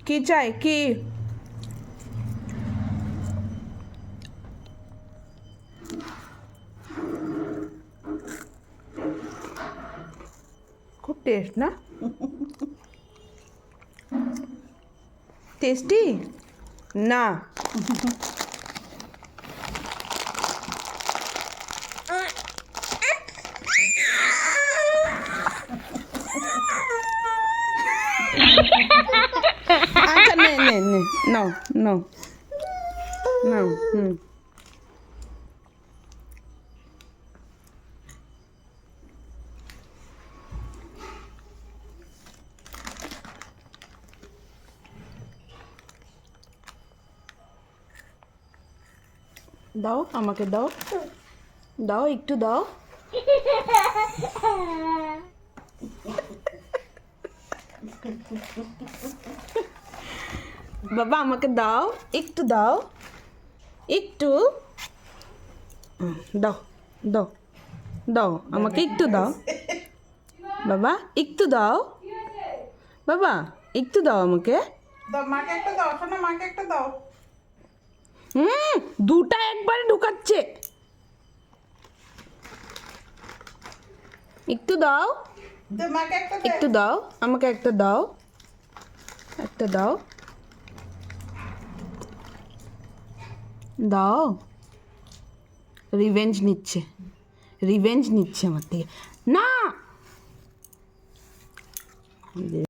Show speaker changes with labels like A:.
A: কি চাই কি? খুব টেস্ট না? টেস্টি না? আচ্ছা নে নে নে নাও নাও নাও দাও আমাকে দাও, দাও একটু দাও। বাবা আমাকে দাও, একটু দাও, একটু দাও দাও দাও আমাকে একটু দাও। বাবা একটু দাও, বাবা একটু দাও আমাকে।
B: দাও মাকে একটা দাও, শোনো মাকে একটা দাও।
A: দুটা একবারে ঢুকাচ্ছে। একটু দাও,
B: দে মাকে একটা দে।
A: একটু দাও আমাকে একটা দাও, একটা দাও, দাও। রিভেঞ্জ নিচ্ছে, রিভেঞ্জ নিচ্ছে আমার থেকে। না